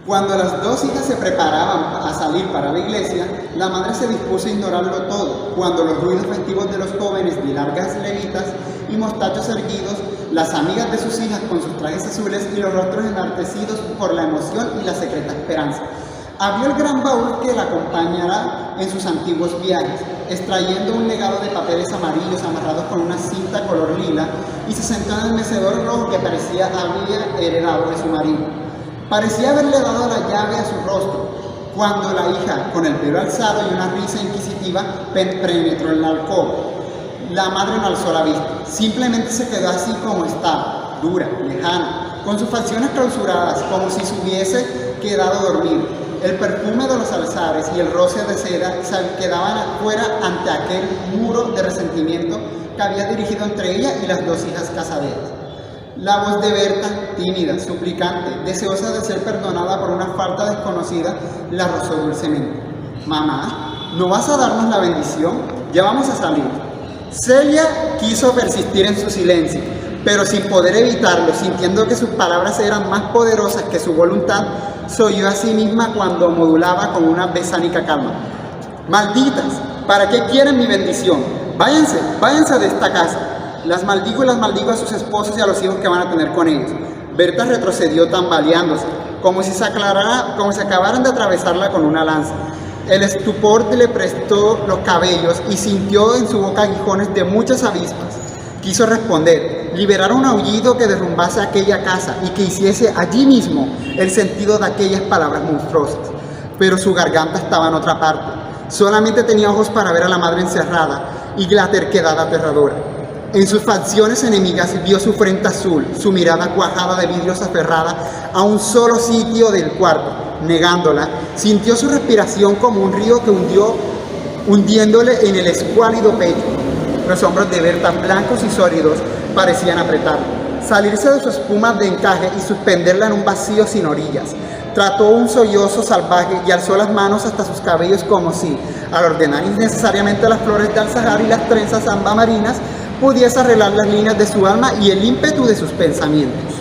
Cuando las dos hijas se preparaban a salir para la iglesia, la madre se dispuso a ignorarlo todo. Cuando los ruidos festivos de los jóvenes de largas levitas y mostachos erguidos, las amigas de sus hijas con sus trajes azules y los rostros enardecidos por la emoción y la secreta esperanza. Abrió el gran baúl que la acompañará en sus antiguos viajes, extrayendo un legado de papeles amarillos amarrados con una cinta color lila, y se sentó en el mecedor rojo que parecía había heredado de su marido. Parecía haberle dado la llave a su rostro, cuando la hija, con el pelo alzado y una risa inquisitiva, penetró en la alcoba. La madre no alzó la vista, simplemente se quedó así como estaba, dura, lejana, con sus facciones clausuradas, como si se hubiese quedado dormida. El perfume de los alzares y el roce de seda quedaban afuera ante aquel muro de resentimiento que había dirigido entre ella y las dos hijas casaderas. La voz de Berta, tímida, suplicante, deseosa de ser perdonada por una falta desconocida, la rozó dulcemente. «Mamá, ¿no vas a darnos la bendición? Ya vamos a salir». Celia quiso persistir en su silencio, pero sin poder evitarlo, sintiendo que sus palabras eran más poderosas que su voluntad, se oyó a sí misma cuando modulaba con una besánica calma. «Malditas, ¿para qué quieren mi bendición? Váyanse, váyanse de esta casa. Las maldigo a sus esposos y a los hijos que van a tener con ellos». Berta retrocedió tambaleándose, como si acabaran de atravesarla con una lanza. El estupor le prestó los cabellos y sintió en su boca aguijones de muchas avispas. Quiso responder, liberar un aullido que derrumbase aquella casa y que hiciese allí mismo el sentido de aquellas palabras monstruosas. Pero su garganta estaba en otra parte. Solamente tenía ojos para ver a la madre encerrada y la terquedad aterradora. En sus facciones enemigas vio su frente azul, su mirada cuajada de vidrios aferrada a un solo sitio del cuarto. Negándola, sintió su respiración como un río que hundiéndole en el escuálido pecho. Los hombros de Berta, blancos y sólidos, parecían apretarlo, salirse de su espuma de encaje y suspenderla en un vacío sin orillas. Trató un sollozo salvaje y alzó las manos hasta sus cabellos como si, al ordenar innecesariamente las flores de alzahar y las trenzas ambamarinas, pudiese arreglar las líneas de su alma y el ímpetu de sus pensamientos.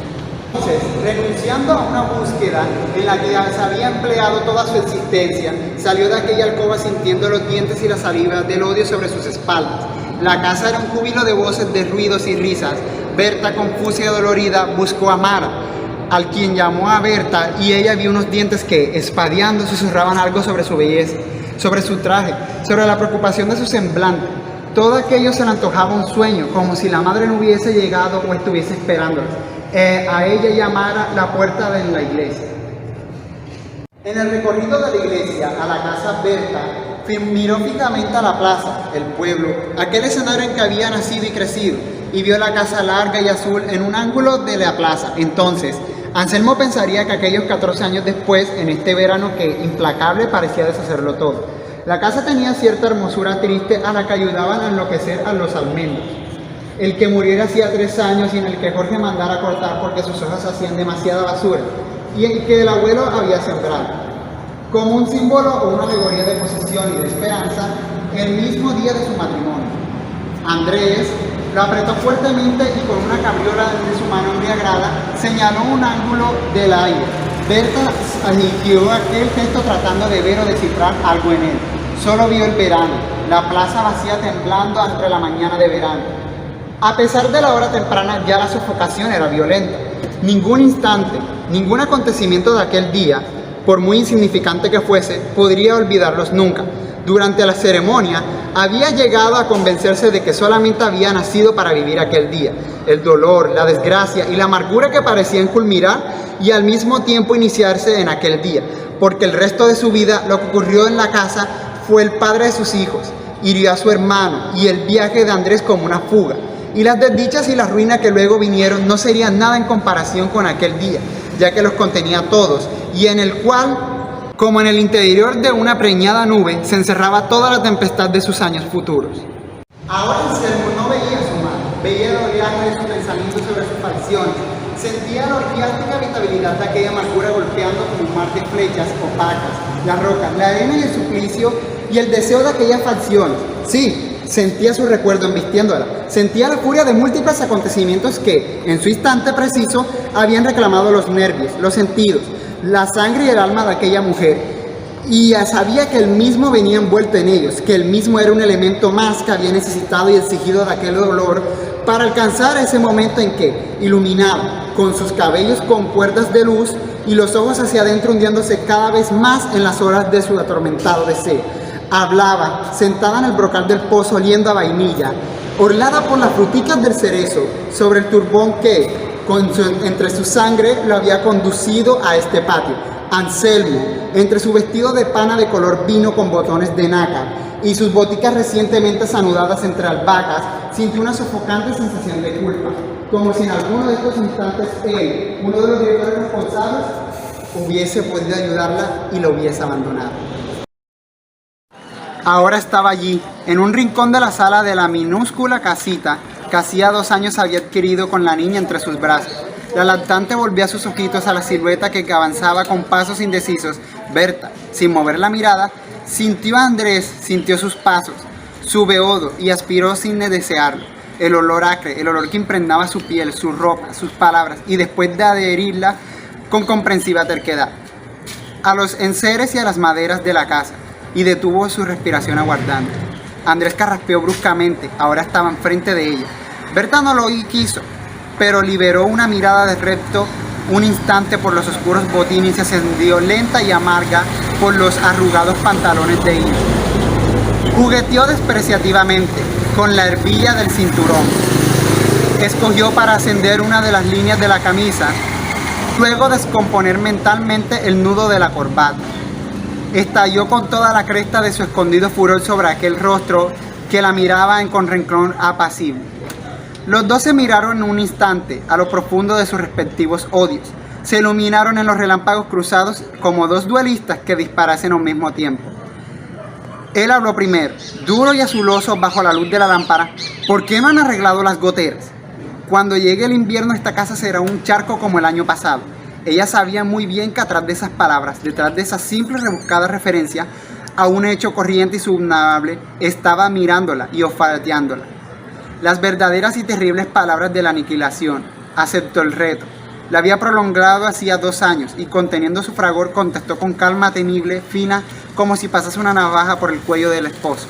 Entonces, renunciando a una búsqueda en la que se había empleado toda su existencia, salió de aquella alcoba sintiendo los dientes y la saliva del odio sobre sus espaldas. La casa era un júbilo de voces, de ruidos y risas. Berta, confusa y dolorida, buscó a Mara, al quien llamó a Berta, y ella vio unos dientes que, espadeando, susurraban algo sobre su belleza, sobre su traje, sobre la preocupación de su semblante. Todo aquello se le antojaba un sueño, como si la madre no hubiese llegado o estuviese esperándola. A ella y a Mara la puerta de la iglesia. En el recorrido de la iglesia a la casa, Berta miró fijamente a la plaza, el pueblo, aquel escenario en que había nacido y crecido, y vio la casa larga y azul en un ángulo de la plaza. Entonces, Anselmo pensaría que aquellos 14 años después, en este verano que implacable parecía deshacerlo todo. La casa tenía cierta hermosura triste a la que ayudaban a enloquecer a los almendros. El que muriera hacía 3 años y en el que Jorge mandara cortar porque sus hojas hacían demasiada basura, y el que el abuelo había sembrado. Como un símbolo o una alegoría de posesión y de esperanza, el mismo día de su matrimonio. Andrés lo apretó fuertemente y con una cabriola de su mano embriagada señaló un ángulo del aire. Berta aniquiló aquel gesto tratando de ver o descifrar algo en él. Solo vio el verano, la plaza vacía temblando entre la mañana de verano. A pesar de la hora temprana, ya la sofocación era violenta. Ningún instante, ningún acontecimiento de aquel día, por muy insignificante que fuese, podría olvidarlos nunca. Durante la ceremonia, había llegado a convencerse de que solamente había nacido para vivir aquel día. El dolor, la desgracia y la amargura que parecían culminar y al mismo tiempo iniciarse en aquel día, porque el resto de su vida lo que ocurrió en la casa fue el padre de sus hijos, hirió a su hermano y el viaje de Andrés como una fuga. Y las desdichas y las ruinas que luego vinieron no serían nada en comparación con aquel día, ya que los contenía todos, y en el cual, como en el interior de una preñada nube, se encerraba toda la tempestad de sus años futuros. Ahora Anselmo no veía a su madre, veía el oleaje de sus pensamientos sobre sus facciones, sentía la orgiástica vitalidad de aquella amargura golpeando como un mar de flechas opacas, las rocas, la arena y el suplicio y el deseo de aquellas facciones. Sí, sentía su recuerdo embistiéndola, sentía la furia de múltiples acontecimientos que, en su instante preciso, habían reclamado los nervios, los sentidos, la sangre y el alma de aquella mujer, y sabía que él mismo venía envuelto en ellos, que él mismo era un elemento más que había necesitado y exigido de aquel dolor para alcanzar ese momento en que, iluminado, con sus cabellos con cuerdas de luz y los ojos hacia adentro hundiéndose cada vez más en las horas de su atormentado deseo, hablaba, sentada en el brocal del pozo oliendo a vainilla, orlada por las fruticas del cerezo, sobre el turbón que, entre su sangre, lo había conducido a este patio. Anselmo, entre su vestido de pana de color vino con botones de nácar y sus boticas recientemente anudadas entre albahacas, sintió una sofocante sensación de culpa, como si en alguno de estos instantes él, uno de los directores responsables, hubiese podido ayudarla y la hubiese abandonado. Ahora estaba allí, en un rincón de la sala de la minúscula casita que hacía 2 años había adquirido con la niña entre sus brazos. La lactante volvía sus ojitos a la silueta que avanzaba con pasos indecisos. Berta, sin mover la mirada, sintió a Andrés, sintió sus pasos, su beodo y aspiró sin desearlo. El olor acre, el olor que impregnaba su piel, su ropa, sus palabras, y después de adherirla con comprensiva terquedad a los enseres y a las maderas de la casa, y detuvo su respiración aguardando. Andrés carraspeó bruscamente, ahora estaba enfrente de ella. Berta no lo quiso, pero liberó una mirada de repto un instante por los oscuros botines y se ascendió lenta y amarga por los arrugados pantalones de hilo. Jugueteó despreciativamente con la herbilla del cinturón. Escogió para ascender una de las líneas de la camisa, luego descomponer mentalmente el nudo de la corbata. Estalló con toda la cresta de su escondido furor sobre aquel rostro que la miraba con rencor apacible. Los dos se miraron en un instante a lo profundo de sus respectivos odios. Se iluminaron en los relámpagos cruzados como dos duelistas que disparasen al mismo tiempo. Él habló primero, duro y azuloso bajo la luz de la lámpara. ¿Por qué no han arreglado las goteras? Cuando llegue el invierno esta casa será un charco como el año pasado. Ella sabía muy bien que atrás de esas palabras, detrás de esa simple y rebuscada referencia a un hecho corriente y subnavegable, estaba mirándola y olfateándola. Las verdaderas y terribles palabras de la aniquilación. Aceptó el reto. La había prolongado hacía 2 años y conteniendo su fragor contestó con calma temible, fina, como si pasase una navaja por el cuello del esposo.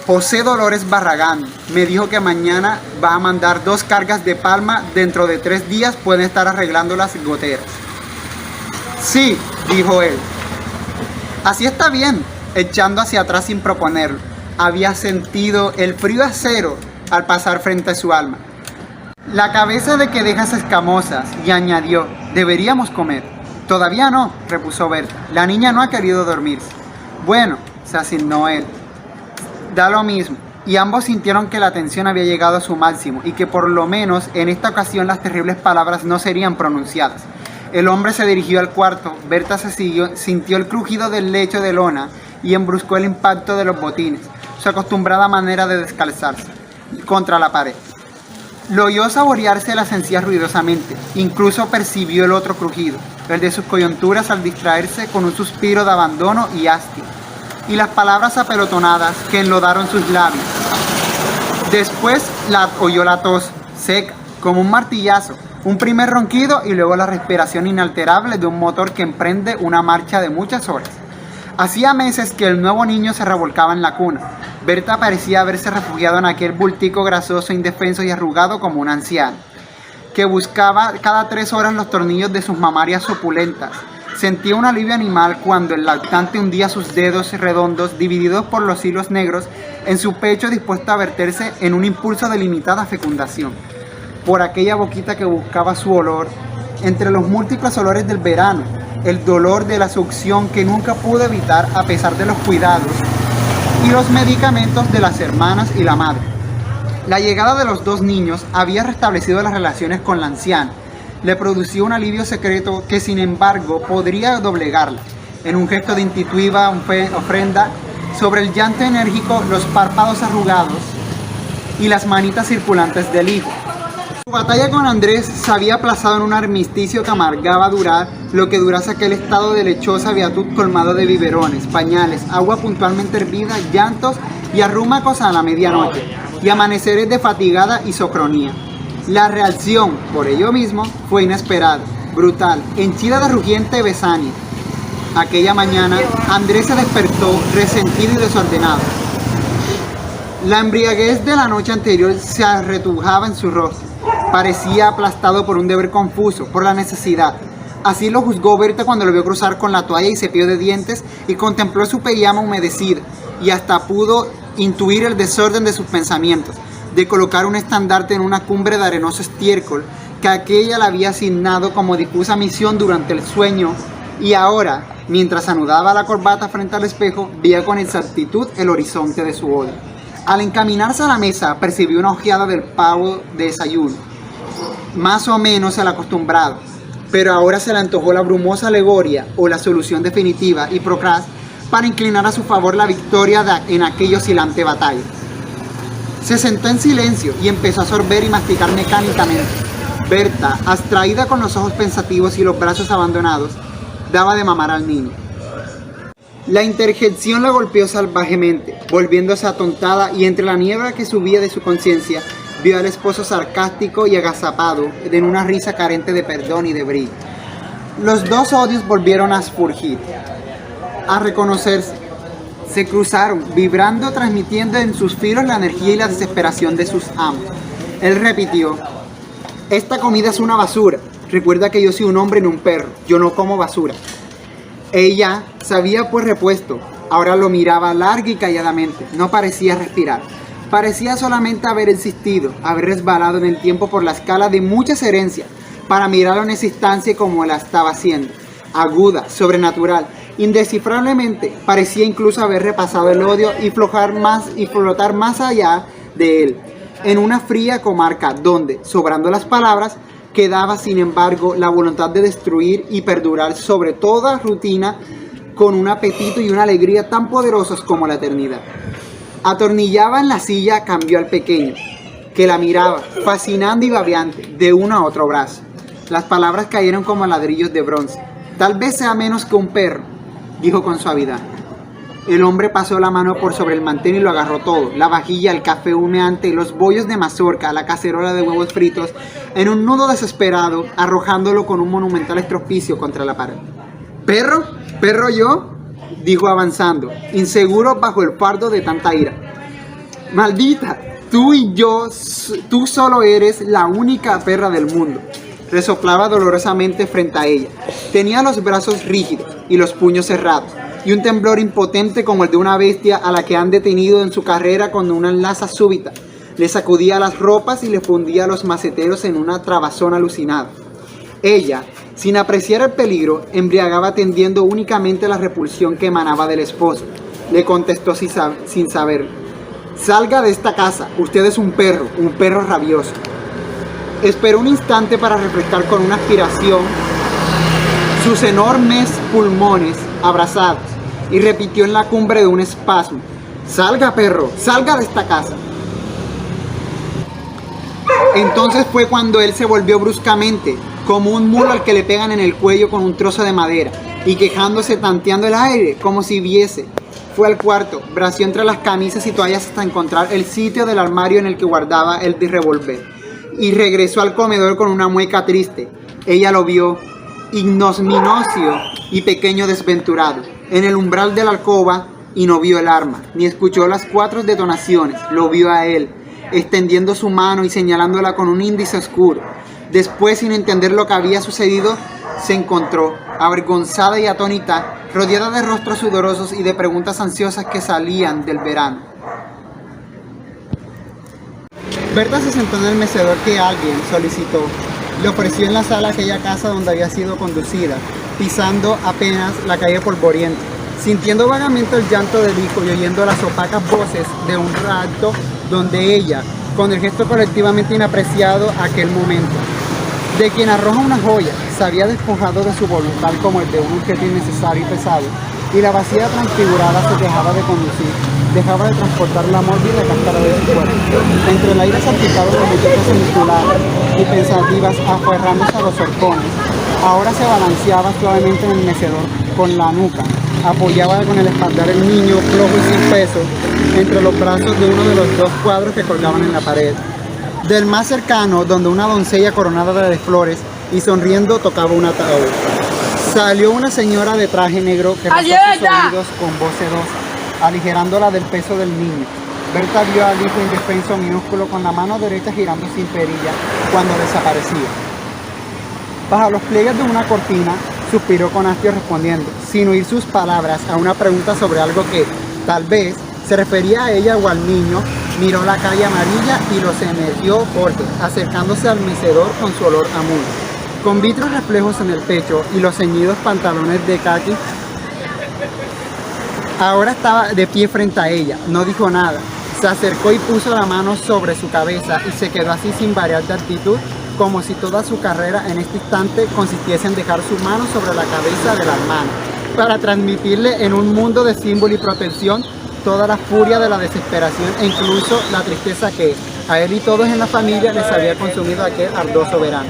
José Dolores Barragán me dijo que mañana va a mandar 2 cargas de palma, dentro de 3 días pueden estar arreglando las goteras. Sí, dijo él. Así está bien, echando hacia atrás sin proponerlo. Había sentido el frío acero al pasar frente a su alma. La cabeza de que dejas escamosas, y añadió, deberíamos comer. Todavía no, repuso Berta, la niña no ha querido dormirse. Bueno, se asignó él. Da lo mismo, y ambos sintieron que la tensión había llegado a su máximo y que por lo menos en esta ocasión las terribles palabras no serían pronunciadas. El hombre se dirigió al cuarto, Berta sintió el crujido del lecho de lona y embruscó el impacto de los botines, su acostumbrada manera de descalzarse, contra la pared. Lo oyó saborearse las encías ruidosamente, incluso percibió el otro crujido, el de sus coyunturas al distraerse con un suspiro de abandono y hastia, y las palabras apelotonadas que enlodaron sus labios. Después oyó la tos, seca, como un martillazo, un primer ronquido y luego la respiración inalterable de un motor que emprende una marcha de muchas horas. Hacía meses que el nuevo niño se revolcaba en la cuna. Berta parecía haberse refugiado en aquel bultico grasoso, indefenso y arrugado como una anciana, que buscaba cada 3 horas los tornillos de sus mamarias opulentas. Sentía un alivio animal cuando el lactante hundía sus dedos redondos, divididos por los hilos negros, en su pecho dispuesto a verterse en un impulso de limitada fecundación. Por aquella boquita que buscaba su olor, entre los múltiples olores del verano, el dolor de la succión que nunca pudo evitar a pesar de los cuidados y los medicamentos de las hermanas y la madre. La llegada de los 2 niños había restablecido las relaciones con la anciana. Le producía un alivio secreto que sin embargo podría doblegarla. En un gesto de intuitiva ofrenda, sobre el llanto enérgico, los párpados arrugados y las manitas circulantes del hijo. Su batalla con Andrés se había aplazado en un armisticio que amargaba durar lo que durase aquel estado de lechosa beatud colmado de biberones, pañales, agua puntualmente hervida, llantos y arrúmacos a la medianoche, y amaneceres de fatigada y socronía. La reacción, por ello mismo, fue inesperada, brutal, henchida de rugiente besania. Aquella mañana, Andrés se despertó resentido y desordenado. La embriaguez de la noche anterior se arretujaba en su rostro. Parecía aplastado por un deber confuso, por la necesidad. Así lo juzgó Berta cuando lo vio cruzar con la toalla y cepillo de dientes y contempló su pijama humedecida, y hasta pudo intuir el desorden de sus pensamientos, de colocar un estandarte en una cumbre de arenoso estiércol que aquella le había asignado como difusa misión durante el sueño, y ahora, mientras anudaba la corbata frente al espejo, veía con exactitud el horizonte de su odio. Al encaminarse a la mesa, percibió una ojeada del pavo de desayuno, más o menos el acostumbrado, pero ahora se le antojó la brumosa alegoria o la solución definitiva y procraz para inclinar a su favor la victoria en aquella oscilante batalla. Se sentó en silencio y empezó a sorber y masticar mecánicamente. Berta, abstraída con los ojos pensativos y los brazos abandonados, daba de mamar al niño. La interjección la golpeó salvajemente, volviéndose atontada, y entre la niebla que subía de su conciencia, vio al esposo sarcástico y agazapado en una risa carente de perdón y de brillo. Los dos odios volvieron a surgir, a reconocerse. Se cruzaron, vibrando, transmitiendo en sus filos la energía y la desesperación de sus amos. Él repitió: esta comida es una basura. Recuerda que yo soy un hombre y no un perro. Yo no como basura. Ella se había pues repuesto. Ahora lo miraba larga y calladamente. No parecía respirar. Parecía solamente haber existido, haber resbalado en el tiempo por la escala de muchas herencias, para mirarlo en esa instancia como la estaba haciendo. Aguda, sobrenatural, indescifrablemente, parecía incluso haber repasado el odio y flotar más allá de él, en una fría comarca donde, sobrando las palabras, quedaba sin embargo la voluntad de destruir y perdurar sobre toda rutina con un apetito y una alegría tan poderosos como la eternidad. Atornillaba en la silla, cambió al pequeño, que la miraba, fascinante y babeante, de uno a otro brazo. Las palabras cayeron como ladrillos de bronce. Tal vez sea menos que un perro, dijo con suavidad. El hombre pasó la mano por sobre el mantel y lo agarró todo: la vajilla, el café humeante, los bollos de mazorca, la cacerola de huevos fritos, en un nudo desesperado, arrojándolo con un monumental estropicio contra la pared. ¿Perro? ¿Perro yo?, dijo avanzando, inseguro bajo el fardo de tanta ira. Maldita, tú solo eres la única perra del mundo. Resoplaba dolorosamente frente a ella. Tenía los brazos rígidos y los puños cerrados, y un temblor impotente como el de una bestia a la que han detenido en su carrera con una enlaza súbita. Le sacudía las ropas y le fundía los maceteros en una trabazón alucinada. Ella, sin apreciar el peligro, embriagaba atendiendo únicamente la repulsión que emanaba del esposo. Le contestó sin saberlo: salga de esta casa, usted es un perro rabioso. Esperó un instante para refrescar con una aspiración sus enormes pulmones abrasados y repitió en la cumbre de un espasmo: salga, perro, salga de esta casa. Entonces fue cuando él se volvió bruscamente, como un mulo al que le pegan en el cuello con un trozo de madera, y quejándose, tanteando el aire, como si viese. Fue al cuarto, bració entre las camisas y toallas hasta encontrar el sitio del armario en el que guardaba el revólver, y regresó al comedor con una mueca triste. Ella lo vio, ignominioso y pequeño desventurado, en el umbral de la alcoba, y no vio el arma, ni escuchó las 4 detonaciones. Lo vio a él, extendiendo su mano y señalándola con un índice oscuro. Después, sin entender lo que había sucedido, se encontró, avergonzada y atónita, rodeada de rostros sudorosos y de preguntas ansiosas que salían del verano. Berta se sentó en el mecedor que alguien solicitó. Le ofreció en la sala aquella casa donde había sido conducida, pisando apenas la calle polvorienta, sintiendo vagamente el llanto del hijo y oyendo las opacas voces de un rato donde ella, con el gesto colectivamente inapreciado aquel momento, de quien arroja una joya, se había despojado de su voluntad como el de un objeto innecesario y pesado, y la vacía transfigurada se dejaba de conducir, dejaba de transportar la mórbida cáscara de su cuerpo. Entre el aire salpicado de muchachas semiculares y pensativas aferrándose a los horcones, ahora se balanceaba suavemente en el mecedor con la nuca, apoyaba con el espaldar el niño flojo y sin peso entre los brazos de uno de los 2 cuadros que colgaban en la pared. Del más cercano, donde una doncella coronada de flores y sonriendo tocaba un ataúd. Salió una señora de traje negro que rozó sus oídos con voz sedosa, aligerándola del peso del niño. Berta vio al hijo indefenso minúsculo con la mano derecha girando sin perilla cuando desaparecía. Bajo los pliegues de una cortina, suspiró con hastio respondiendo, sin oír sus palabras, a una pregunta sobre algo que, tal vez, se refería a ella o al niño. Miró la calle amarilla y los emergió Jorge, acercándose al mecedor con su olor a musgo. Con vítreo reflejos en el pecho y los ceñidos pantalones de caqui, ahora estaba de pie frente a ella, no dijo nada. Se acercó y puso la mano sobre su cabeza y se quedó así sin variar de actitud, como si toda su carrera en este instante consistiese en dejar su mano sobre la cabeza de la hermana, para transmitirle en un mundo de símbolo y protección toda la furia de la desesperación e incluso la tristeza que a él y todos en la familia les había consumido aquel ardoso verano.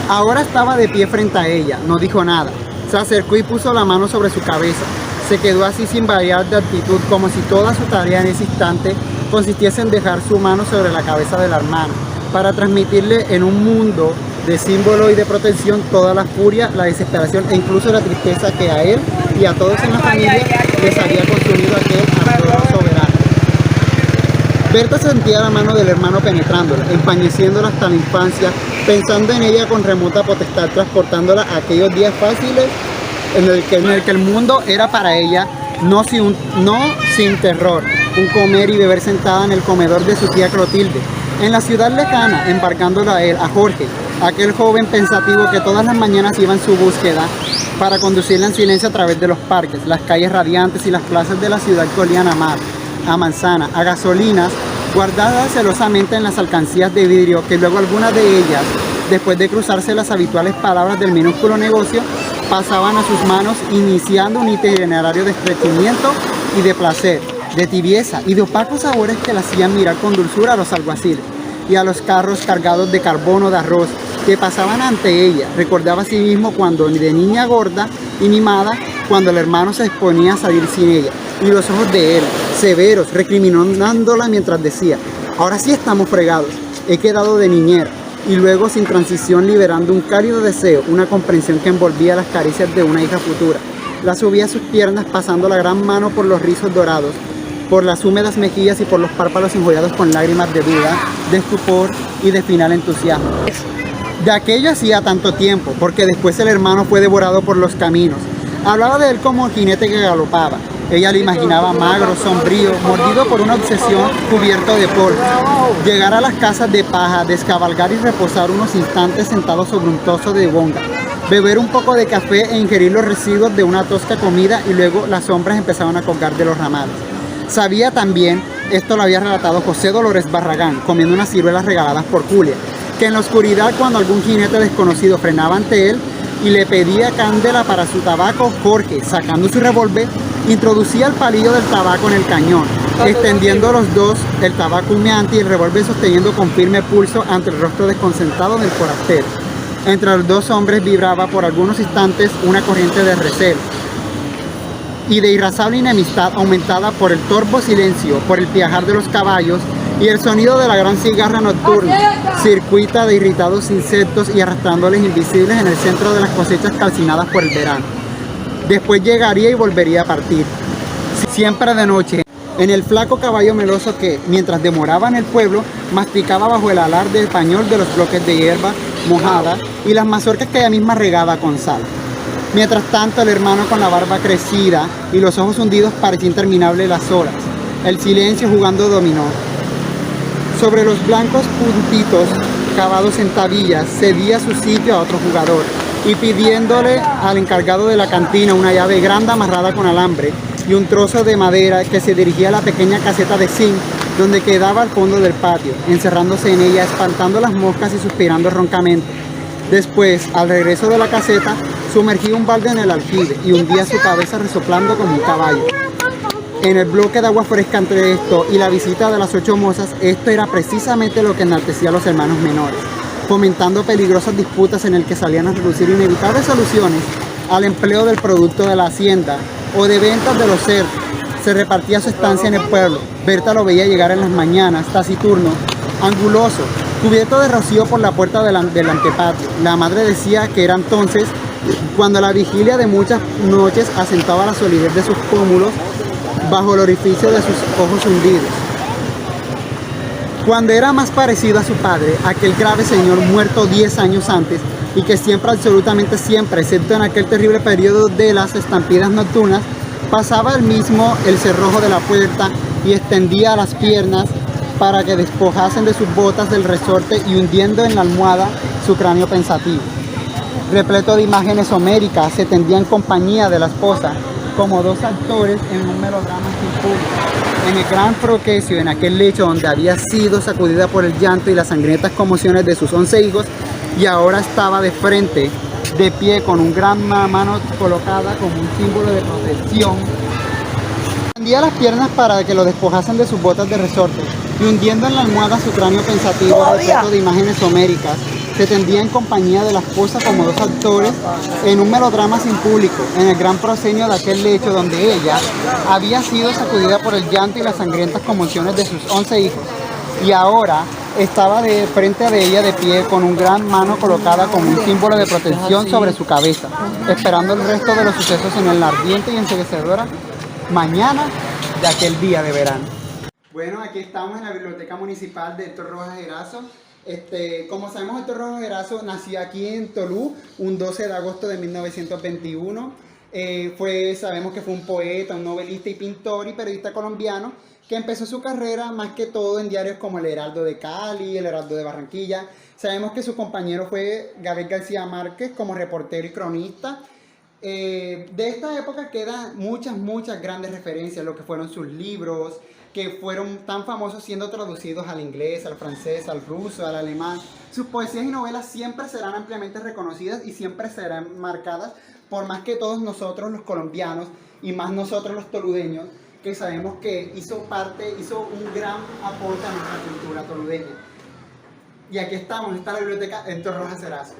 Ahora estaba de pie frente a ella, no dijo nada. Se acercó y puso la mano sobre su cabeza. Se quedó así sin variar de actitud, como si toda su tarea en ese instante consistiese en dejar su mano sobre la cabeza de la hermana, para transmitirle en un mundo de símbolo y de protección toda la furia, la desesperación e incluso la tristeza que a él y a todos en la familia les había consumido aquel ardoroso verano. Berta sentía la mano del hermano penetrándola, empañeciéndola hasta la infancia, pensando en ella con remota potestad, transportándola a aquellos días fáciles en el que el mundo era para ella, no sin terror, un comer y beber sentada en el comedor de su tía Clotilde, en la ciudad lejana, embarcándola a él, a Jorge, aquel joven pensativo que todas las mañanas iba en su búsqueda para conducirla en silencio a través de los parques, las calles radiantes y las plazas de la ciudad que olían a mar, a manzana, a gasolinas, guardadas celosamente en las alcancías de vidrio que luego algunas de ellas, después de cruzarse las habituales palabras del minúsculo negocio, pasaban a sus manos iniciando un itinerario de estreñimiento y de placer, de tibieza y de opacos sabores que la hacían mirar con dulzura a los alguaciles y a los carros cargados de carbón o de arroz que pasaban ante ella. Recordaba a sí mismo cuando de niña gorda y mimada, cuando el hermano se exponía a salir sin ella, y los ojos de él, severos, recriminándola mientras decía, ahora sí estamos fregados, he quedado de niñera, y luego sin transición liberando un cálido deseo, una comprensión que envolvía las caricias de una hija futura. La subía a sus piernas pasando la gran mano por los rizos dorados, por las húmedas mejillas y por los párpados enjollados con lágrimas de duda, de estupor y de final entusiasmo. De aquello hacía tanto tiempo, porque después el hermano fue devorado por los caminos. Hablaba de él como un jinete que galopaba. Ella lo imaginaba magro, sombrío, mordido por una obsesión, cubierto de polvo. Llegar a las casas de paja, descabalgar y reposar unos instantes sentado sobre un trozo de bonga, beber un poco de café e ingerir los residuos de una tosca comida y luego las sombras empezaban a colgar de los ramales. Sabía también, esto lo había relatado José Dolores Barragán, comiendo unas ciruelas regaladas por Julia, que en la oscuridad cuando algún jinete desconocido frenaba ante él y le pedía candela para su tabaco, Jorge, sacando su revólver, introducía el palillo del tabaco en el cañón, extendiendo los dos, el tabaco humeante y el revólver sosteniendo con firme pulso ante el rostro desconcentrado del forastero. Entre los dos hombres vibraba por algunos instantes una corriente de recelo y de irascible enemistad aumentada por el torvo silencio, por el piajar de los caballos y el sonido de la gran cigarra nocturna, circuita de irritados insectos y arrastrándoles invisibles en el centro de las cosechas calcinadas por el verano. Después llegaría y volvería a partir, siempre de noche, en el flaco caballo meloso que, mientras demoraba en el pueblo, masticaba bajo el alarde español de los bloques de hierba mojada y las mazorcas que ella misma regaba con sal. Mientras tanto, el hermano con la barba crecida y los ojos hundidos parecía interminable las horas, el silencio jugando dominó. Sobre los blancos puntitos cavados en tabillas, cedía su sitio a otro jugador y pidiéndole al encargado de la cantina una llave grande amarrada con alambre y un trozo de madera que se dirigía a la pequeña caseta de zinc donde quedaba al fondo del patio, encerrándose en ella, espantando las moscas y suspirando roncamente. Después, al regreso de la caseta, sumergía un balde en el aljibe y hundía su cabeza resoplando como un caballo. En el bloque de agua fresca entre esto y la visita de las 8 mozas, esto era precisamente lo que enaltecía a los hermanos menores, fomentando peligrosas disputas en el que salían a reducir inevitables soluciones al empleo del producto de la hacienda o de ventas de los cerdos. Se repartía su estancia en el pueblo. Berta lo veía llegar en las mañanas, taciturno, anguloso, Cubierto de rocío por la puerta del antepatio. La madre decía que era entonces cuando la vigilia de muchas noches asentaba la solidez de sus pómulos bajo el orificio de sus ojos hundidos. Cuando era más parecido a su padre, aquel grave señor muerto 10 años antes, y que siempre, absolutamente siempre, excepto en aquel terrible periodo de las estampidas nocturnas, pasaba él mismo el cerrojo de la puerta y extendía las piernas para que despojasen de sus botas del resorte y hundiendo en la almohada su cráneo pensativo. Repleto de imágenes homéricas, se tendía en compañía de la esposa, como dos actores en un melodrama sin público. En el gran Proquesio, en aquel lecho donde había sido sacudida por el llanto y las sangrientas conmociones de sus 11 hijos, y ahora estaba de frente, de pie, con un gran mano colocada como un símbolo de protección. Tendía las piernas para que lo despojasen de sus botas de resorte, y hundiendo en la almohada su cráneo pensativo, repleto de imágenes homéricas, se tendía en compañía de la esposa como dos actores en un melodrama sin público, en el gran proscenio de aquel lecho donde ella había sido sacudida por el llanto y las sangrientas conmociones de sus 11 hijos, y ahora estaba de frente de ella de pie con un gran mano colocada como un símbolo de protección sobre su cabeza, esperando el resto de los sucesos en el ardiente y enseguecedora mañana de aquel día de verano. Bueno, aquí estamos en la Biblioteca Municipal de Héctor Rojas Erazo. Como sabemos, Héctor Rojas Erazo nació aquí en Tolú un 12 de agosto de 1921. Sabemos que fue un poeta, un novelista y pintor y periodista colombiano que empezó su carrera más que todo en diarios como El Heraldo de Cali, El Heraldo de Barranquilla. Sabemos que su compañero fue Gabriel García Márquez como reportero y cronista. De esta época quedan muchas grandes referencias, lo que fueron sus libros, que fueron tan famosos siendo traducidos al inglés, al francés, al ruso, al alemán. Sus poesías y novelas siempre serán ampliamente reconocidas y siempre serán marcadas por más que todos nosotros los colombianos y más nosotros los toludeños, que sabemos que hizo un gran aporte a nuestra cultura toludeña. Y aquí estamos, está la biblioteca Héctor Rojas Erazo.